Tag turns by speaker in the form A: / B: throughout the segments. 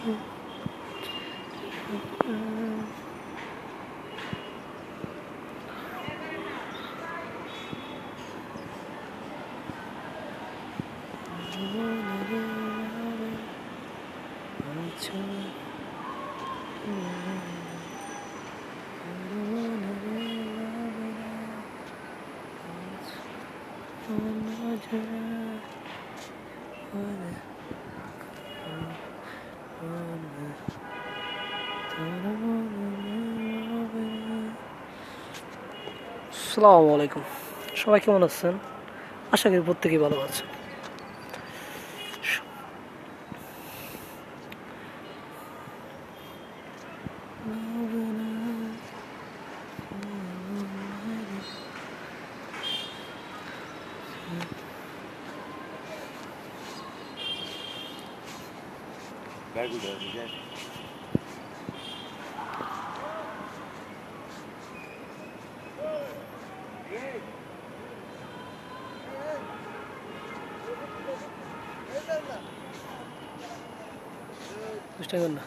A: আসসালামু আলাইকুম, সবাই কেমন আছেন? আশা করি প্রত্যেকেই ভালো আছেন। চেষ্টা কর না।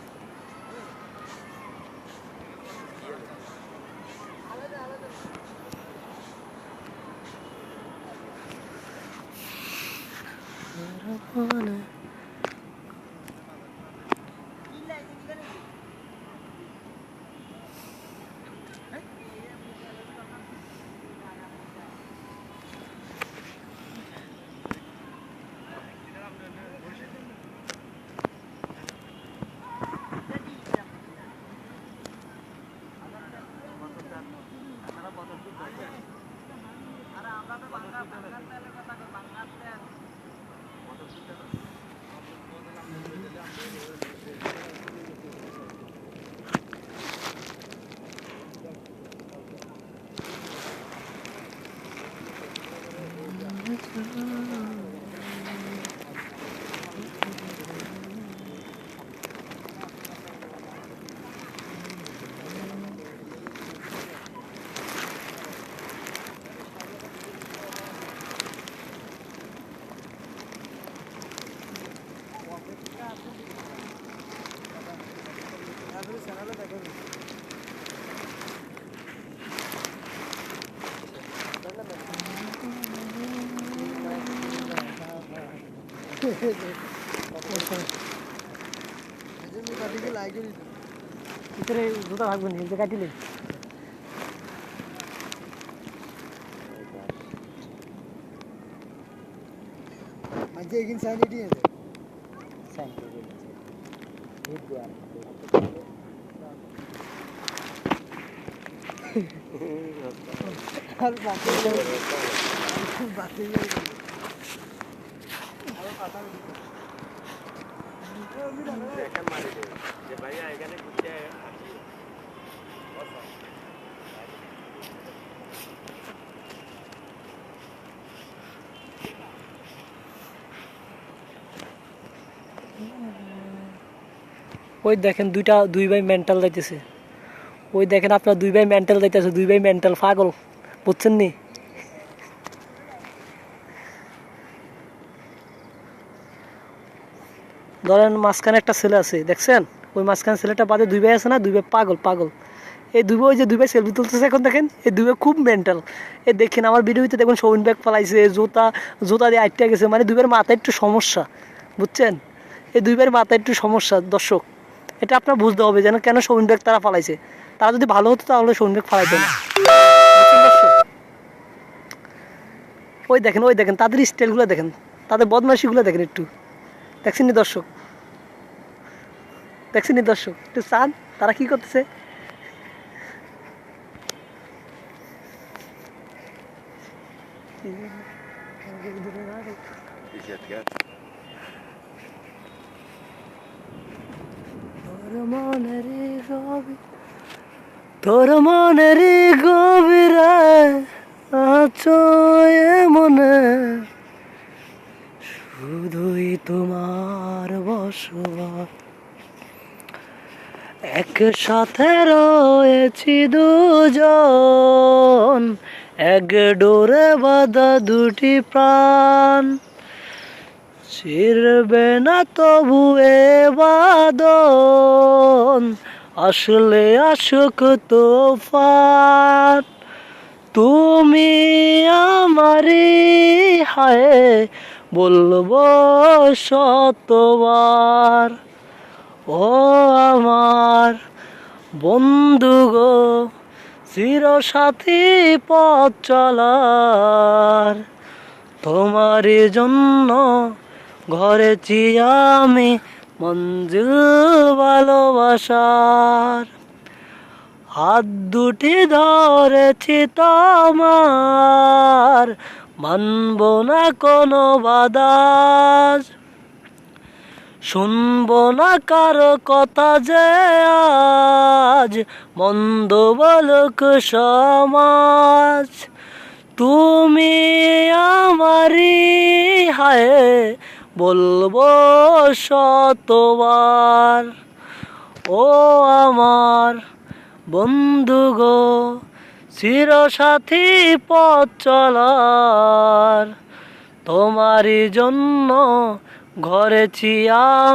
A: ভিতরে জুতা থাকবে না, যে কাটিলে
B: আজকে এগিন স্যানিটি আছে স্যানিটি হিট গোয়ার আর বাকি আর কথা দেখেন মারি যে ভাই এখানে ঘুরতে আসি
A: ওই দেখেন দুই ভাই মেন্টাল যাইতেছে। ওই দেখেন আপনার দুই ভাই মেন্টাল যাইতেছে, দুই ভাই মেন্টাল পাগল, বুঝছেন নি? ধরেন মাঝখানে একটা ছেলে আছে, দেখছেন? ওই মাঝখানে ছেলেটা বাদে দুই ভাই আছে না, দুই ভাই পাগল পাগল। এই দুই ভাই, ওই যে দুই ভাই সেলফি তুলতেছে এখন দেখেন, এই দুই ভাই খুব মেন্টাল। এই দেখেন আমার ভিডিওতে দেখুন শৌখিন ব্যাগ পালাইছে, জুতা দিয়ে আটটা গেছে, মানে দুই ভাইয়ের মাথায় একটু সমস্যা, বুঝছেন? এই দুই ভাইয়ের মাথায় একটু সমস্যা দর্শক, এটা আপনার বুঝতে হবে যেন কেন শৌখিন ব্যাগ তারা পালাইছে। তারা যদি ভালো হতো তাহলে শৌখিন ব্যাগ ফালাইতো না। ওই দেখেন তাদের স্টাইলগুলো দেখেন, তাদের বদমাইশিগুলো দেখেন একটু। দেখছেন নি দর্শক? দেখছেন নি দর্শক? একটু চান তারা কি করতেছে? তোর মনের গভীরে আছো মনে, শুধুই তোমার বসবাস। একসাথে রয়েছি দুজন, এক ডোরে বাঁধা দুটি প্রাণ, ছিড়বে না তবু এ বাঁধন। আসলে আশুক তুফান, তুমি আমারি হায় বলবো শতবার। ও আমার বন্ধু গো, চিরসাথী পথ চলার, তোমার জন্য গড়েছি আমি মঞ্জিল ভালোবাসার। হাত দুটি ধরেছি তোমার, মানব না কোনো বাধা, শুনবো না কারো কথা যে আজ মন্দ বলুক সমাজ। তুমি আমারি হায় বলবো শতবার। ও আমার বন্ধু গো, চিরসাথী পথ চলার, তোমারই জন্য গড়েছি আমি